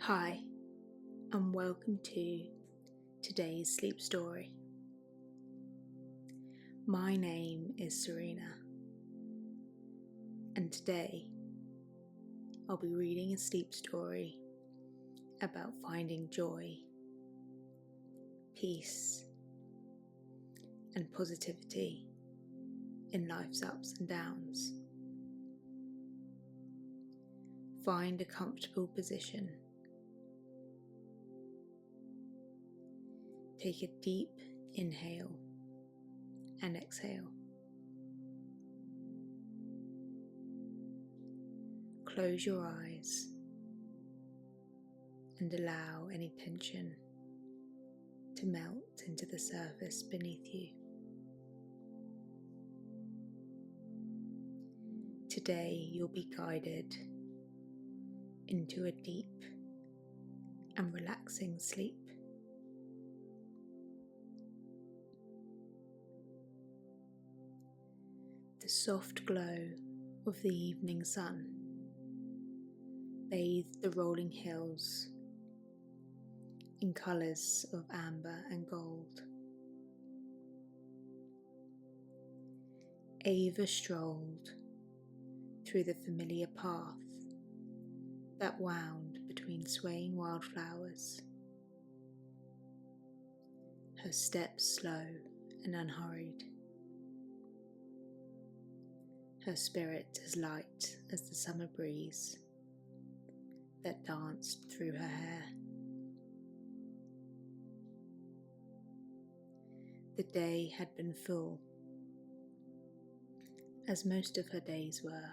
Hi, and welcome to today's sleep story. My name is Sarina, and today I'll be reading a sleep story about finding joy, peace, and positivity in life's ups and downs. Find a comfortable position. Take a deep inhale and exhale. Close your eyes and allow any tension to melt into the surface beneath you. Today you'll be guided into a deep and relaxing sleep. The soft glow of the evening sun bathed the rolling hills in colours of amber and gold. Ava strolled through the familiar path that wound between swaying wildflowers, her steps slow and unhurried, her spirit as light as the summer breeze that danced through her hair. The day had been full, as most of her days were.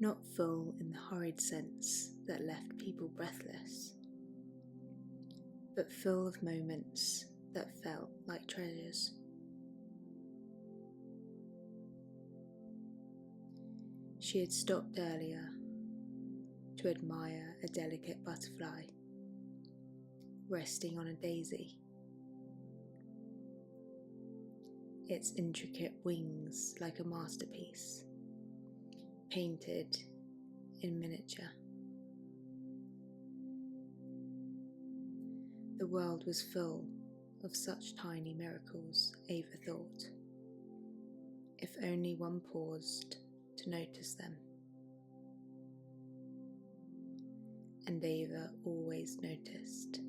Not full in the hurried sense that left people breathless, but full of moments that felt like treasures. She had stopped earlier to admire a delicate butterfly resting on a daisy, its intricate wings like a masterpiece, painted in miniature. The world was full of such tiny miracles, Ava thought, if only one paused to notice them. And Ava always noticed.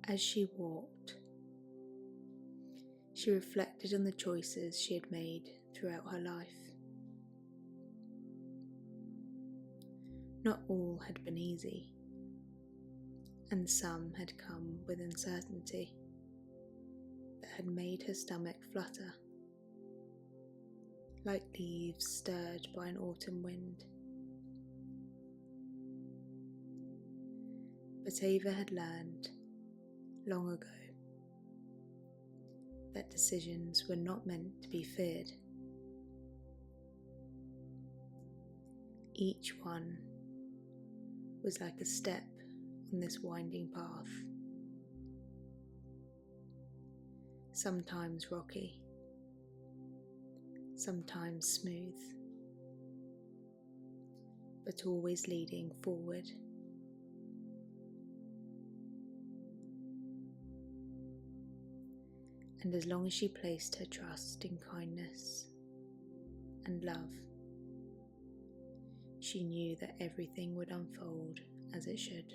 As she walked, she reflected on the choices she had made throughout her life. Not all had been easy, and some had come with uncertainty that had made her stomach flutter, like leaves stirred by an autumn wind. But Ava had learned long ago that decisions were not meant to be feared. Each one was like a step on this winding path, sometimes rocky, sometimes smooth, but always leading forward. And as long as she placed her trust in kindness and love, she knew that everything would unfold as it should.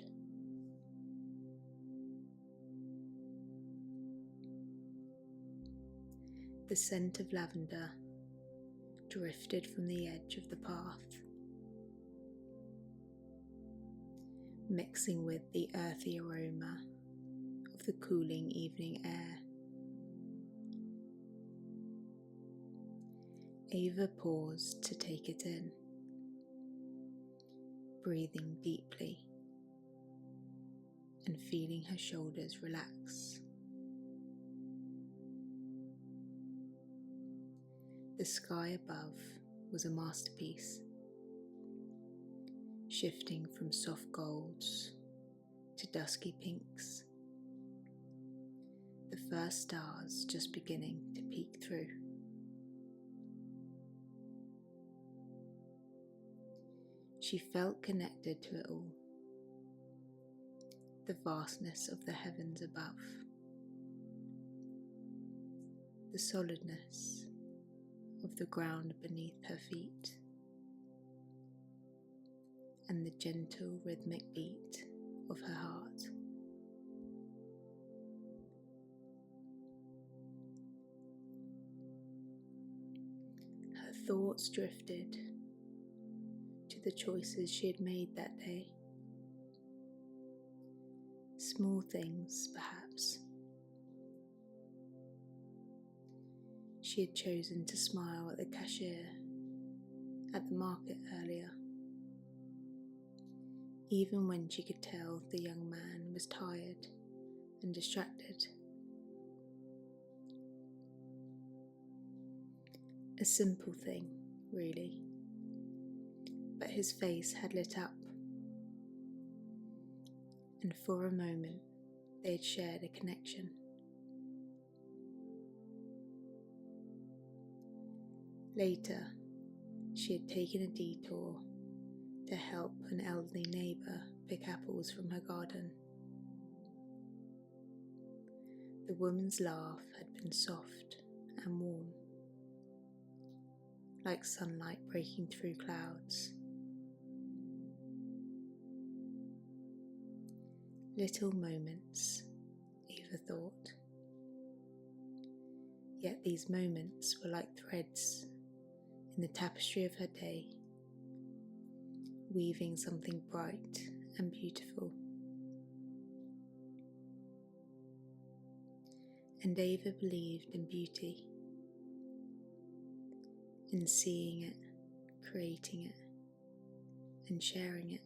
The scent of lavender drifted from the edge of the path, mixing with the earthy aroma of the cooling evening air. Ava paused to take it in, breathing deeply and feeling her shoulders relax. The sky above was a masterpiece, shifting from soft golds to dusky pinks, the first stars just beginning to peek through. She felt connected to it all, the vastness of the heavens above, the solidness of the ground beneath her feet, and the gentle rhythmic beat of her heart. Her thoughts drifted to the choices she had made that day. Small things, perhaps. She had chosen to smile at the cashier at the market earlier, even when she could tell the young man was tired and distracted. A simple thing, really, but his face had lit up, and for a moment they had shared a connection. Later, she had taken a detour to help an elderly neighbour pick apples from her garden. The woman's laugh had been soft and warm, like sunlight breaking through clouds. Little moments, Eva thought. Yet these moments were like threads in the tapestry of her day, weaving something bright and beautiful. And Eva believed in beauty, in seeing it, creating it, and sharing it.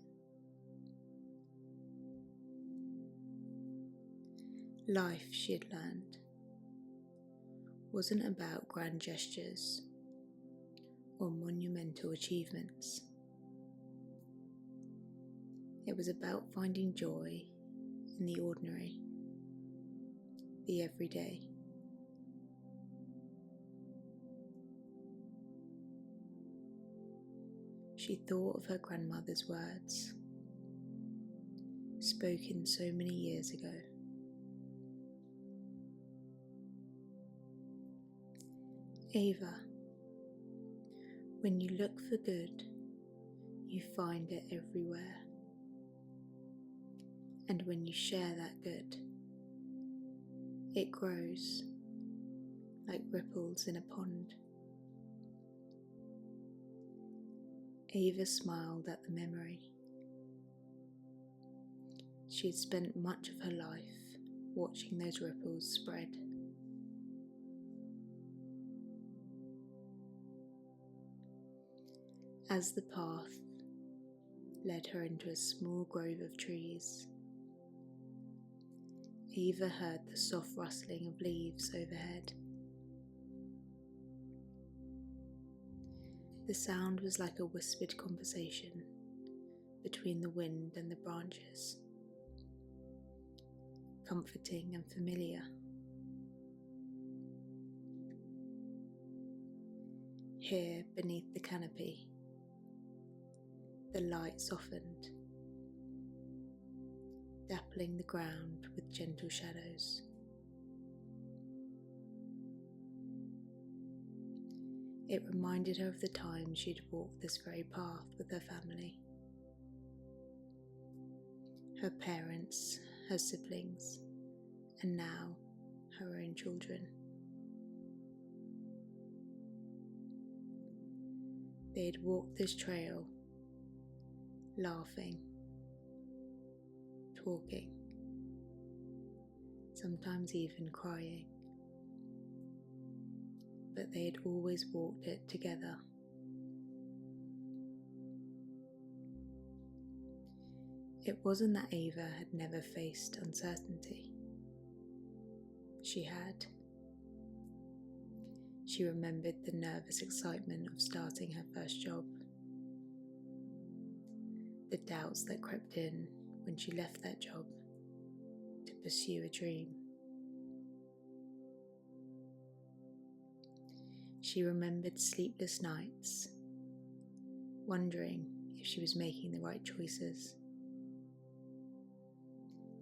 Life, she had learned, wasn't about grand gestures or monumental achievements. It was about finding joy in the ordinary, the everyday. She thought of her grandmother's words, spoken so many years ago. Ava, when you look for good, you find it everywhere. And when you share that good, it grows like ripples in a pond. Ava smiled at the memory. She had spent much of her life watching those ripples spread. As the path led her into a small grove of trees, Eva heard the soft rustling of leaves overhead. The sound was like a whispered conversation between the wind and the branches, comforting and familiar. Here, beneath the canopy, the light softened, dappling the ground with gentle shadows. It reminded her of the time she'd walked this very path with her family. Her parents, her siblings, and now her own children. They had walked this trail, laughing, talking, sometimes even crying. But they had always walked it together. It wasn't that Ava had never faced uncertainty. She had. She remembered the nervous excitement of starting her first job, the doubts that crept in when she left that job to pursue a dream. She remembered sleepless nights, wondering if she was making the right choices,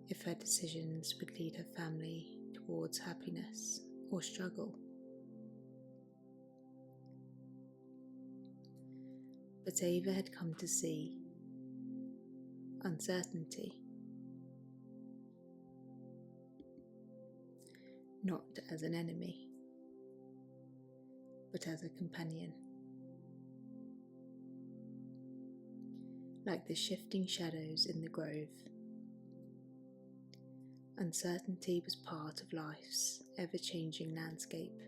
if her decisions would lead her family towards happiness or struggle. But Ava had come to see uncertainty not as an enemy, but as a companion. Like the shifting shadows in the grove, uncertainty was part of life's ever-changing landscape.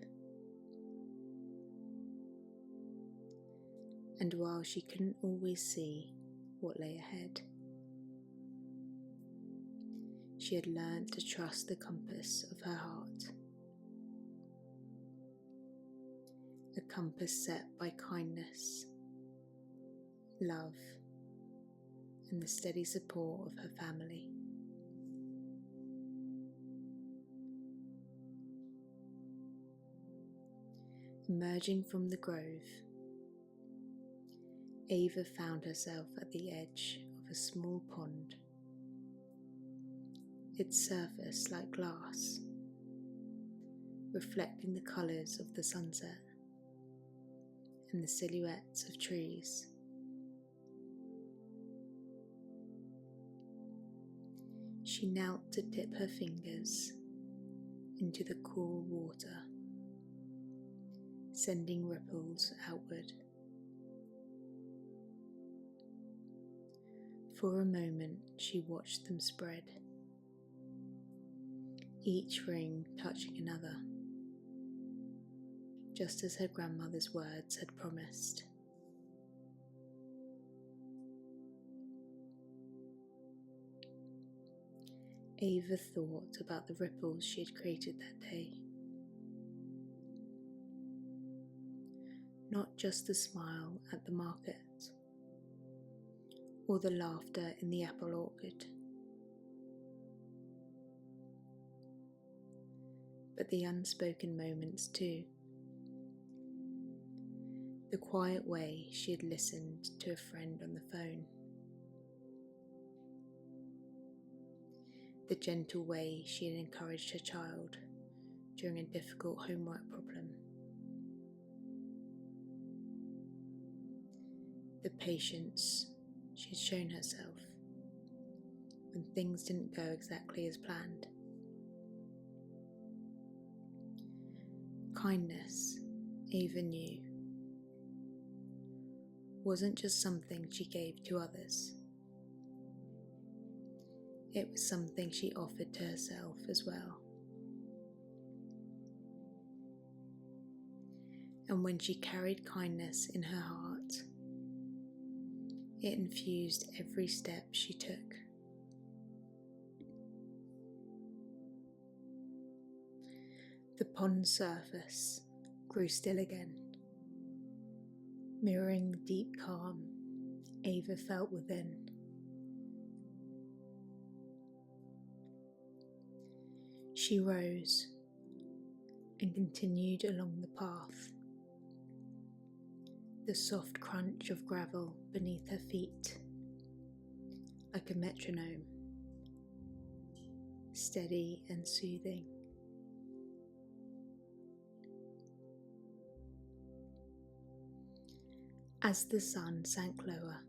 And while she couldn't always see what lay ahead, she had learned to trust the compass of her heart, a compass set by kindness, love, and the steady support of her family. Emerging from the grove, Ava found herself at the edge of a small pond, its surface like glass, reflecting the colours of the sunset and the silhouettes of trees. She knelt to dip her fingers into the cool water, sending ripples outward. For a moment she watched them spread, each ring touching another, just as her grandmother's words had promised. Ava thought about the ripples she had created that day. Not just the smile at the market, or the laughter in the apple orchard, but the unspoken moments too. The quiet way she had listened to a friend on the phone, the gentle way she had encouraged her child during a difficult homework problem, the patience she had shown herself when things didn't go exactly as planned. Kindness, Ava knew, wasn't just something she gave to others. It was something she offered to herself as well. And when she carried kindness in her heart, it infused every step she took. The pond's surface grew still again, mirroring the deep calm Ava felt within. She rose and continued along the path, the soft crunch of gravel beneath her feet, like a metronome, steady and soothing. As the sun sank lower,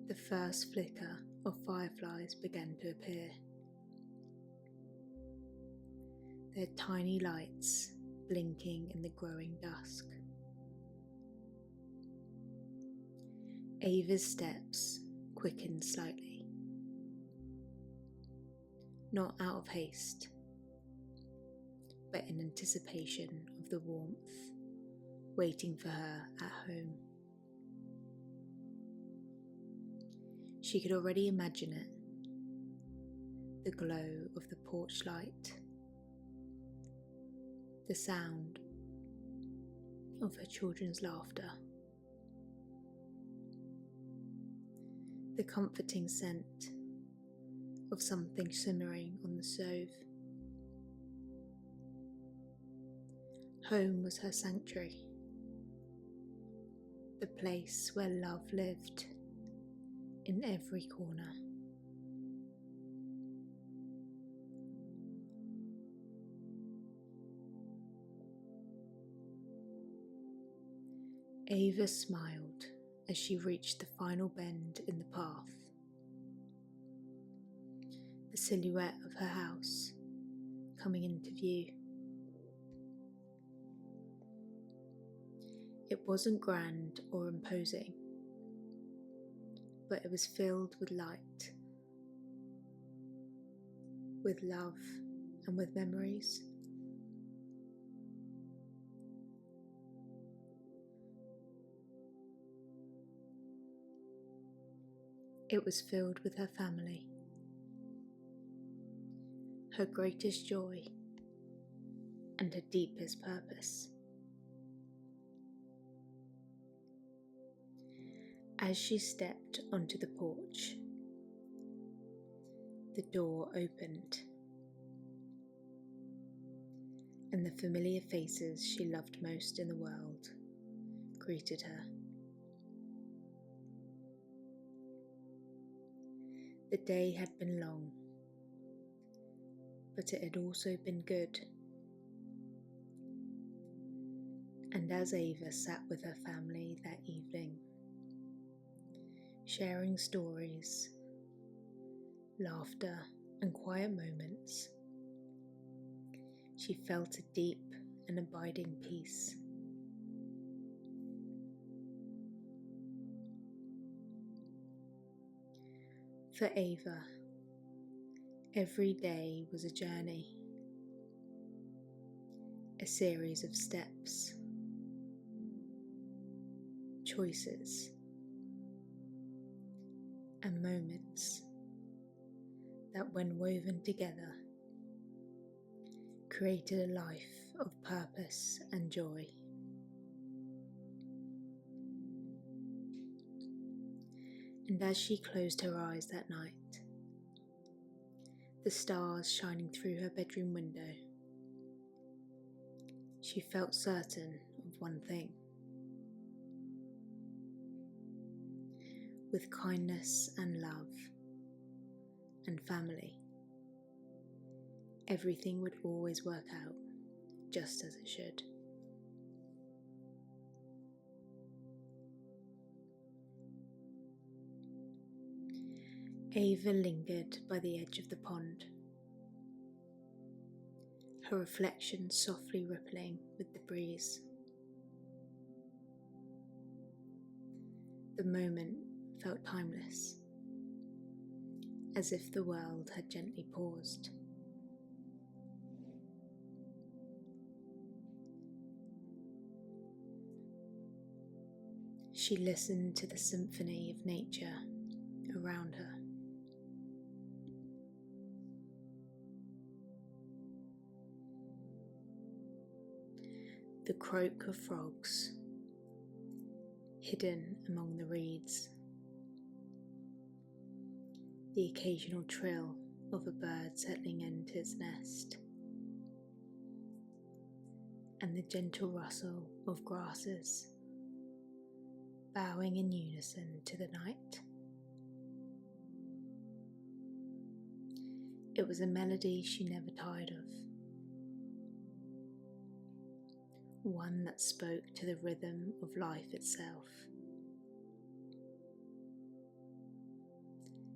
the first flicker of fireflies began to appear, their tiny lights blinking in the growing dusk. Ava's steps quickened slightly, not out of haste, but in anticipation of the warmth waiting for her at home. She could already imagine it, the glow of the porch light, the sound of her children's laughter, the comforting scent of something simmering on the stove. Home was her sanctuary, the place where love lived in every corner. Ava smiled as she reached the final bend in the path. The silhouette of her house coming into view. It wasn't grand or imposing, but it was filled with light, with love, and with memories. It was filled with her family, her greatest joy, and her deepest purpose. As she stepped onto the porch, the door opened, and the familiar faces she loved most in the world greeted her. The day had been long, but it had also been good. And as Ava sat with her family that evening, sharing stories, laughter, and quiet moments, she felt a deep and abiding peace. For Ava, every day was a journey, a series of steps, choices, and moments that, when woven together, created a life of purpose and joy. And as she closed her eyes that night, the stars shining through her bedroom window, she felt certain of one thing. With kindness and love and family, everything would always work out just as it should. Ava lingered by the edge of the pond, her reflection softly rippling with the breeze. The moment felt timeless, as if the world had gently paused. She listened to the symphony of nature around her. The croak of frogs, hidden among the reeds, the occasional trill of a bird settling into its nest, and the gentle rustle of grasses bowing in unison to the night. It was a melody she never tired of, one that spoke to the rhythm of life itself.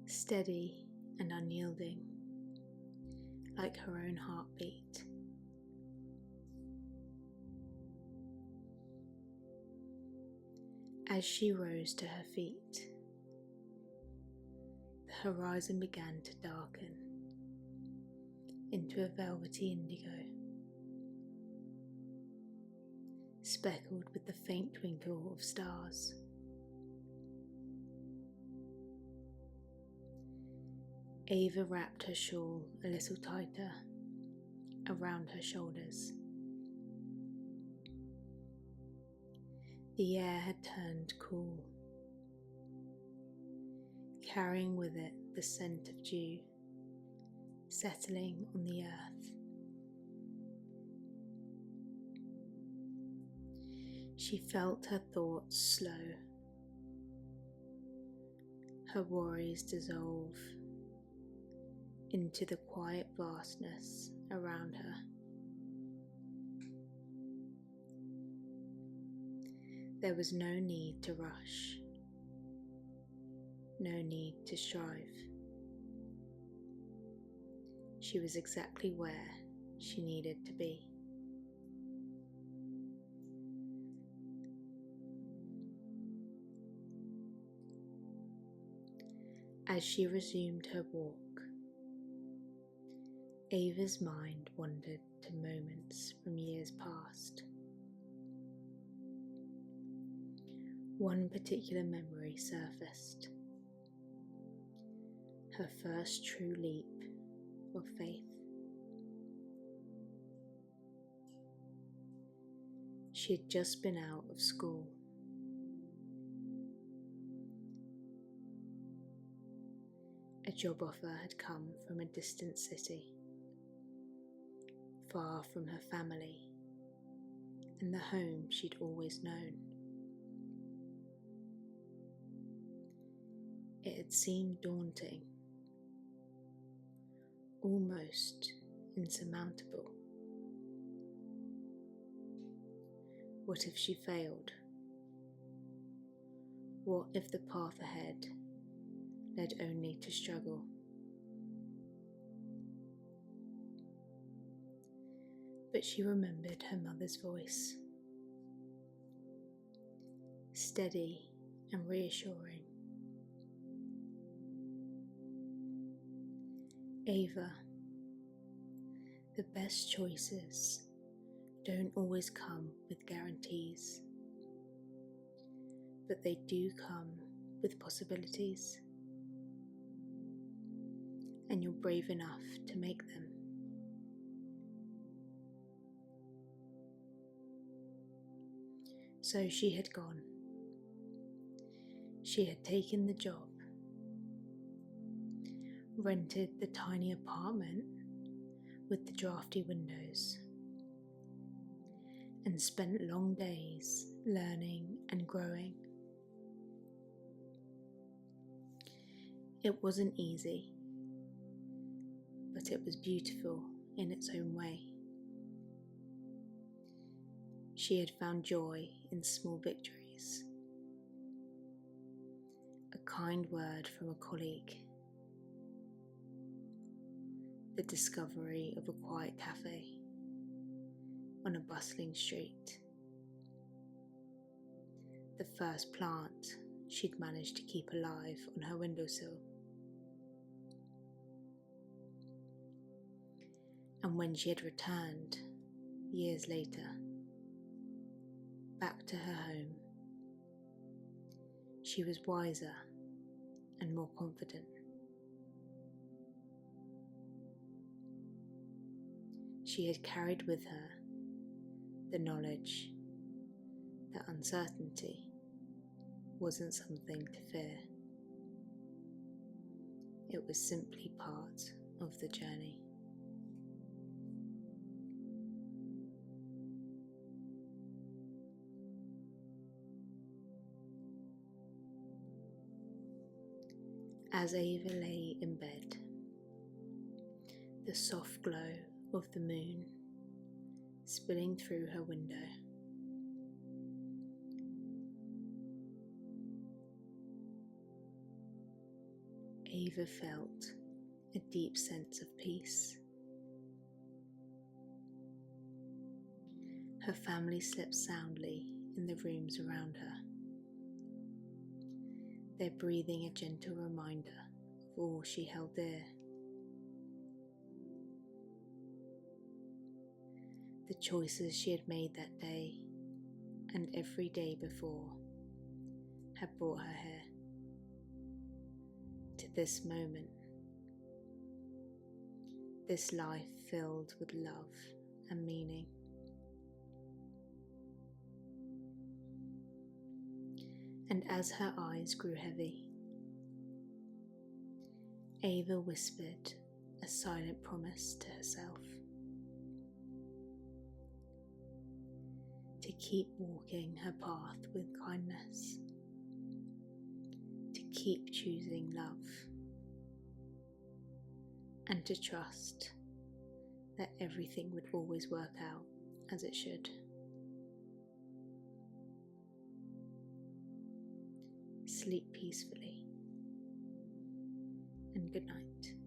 Steady and unyielding, like her own heartbeat. As she rose to her feet, the horizon began to darken into a velvety indigo, speckled with the faint twinkle of stars. Ava wrapped her shawl a little tighter around her shoulders. The air had turned cool, carrying with it the scent of dew settling on the earth. She felt her thoughts slow, her worries dissolve into the quiet vastness around her. There was no need to rush, no need to strive. She was exactly where she needed to be. As she resumed her walk, Ava's mind wandered to moments from years past. One particular memory surfaced, her first true leap of faith. She had just been out of school. A job offer had come from a distant city, far from her family and the home she'd always known. It had seemed daunting, almost insurmountable. What if she failed? What if the path ahead led only to struggle? But she remembered her mother's voice, steady and reassuring. Ava, the best choices don't always come with guarantees, but they do come with possibilities, and you're brave enough to make them. So she had gone. She had taken the job, rented the tiny apartment with the drafty windows, and spent long days learning and growing. It wasn't easy, but it was beautiful in its own way. She had found joy in small victories, a kind word from a colleague, the discovery of a quiet cafe on a bustling street, the first plant she'd managed to keep alive on her windowsill. And when she had returned, years later, back to her home, she was wiser and more confident. She had carried with her the knowledge that uncertainty wasn't something to fear. It was simply part of the journey. As Ava lay in bed, the soft glow of the moon spilling through her window, Ava felt a deep sense of peace. Her family slept soundly in the rooms around her, their breathing a gentle reminder of all she held dear. The choices she had made that day and every day before had brought her here, to this moment, this life filled with love and meaning. And as her eyes grew heavy, Ava whispered a silent promise to herself. to keep walking her path with kindness, to keep choosing love, and to trust that everything would always work out as it should. Sleep peacefully, and good night.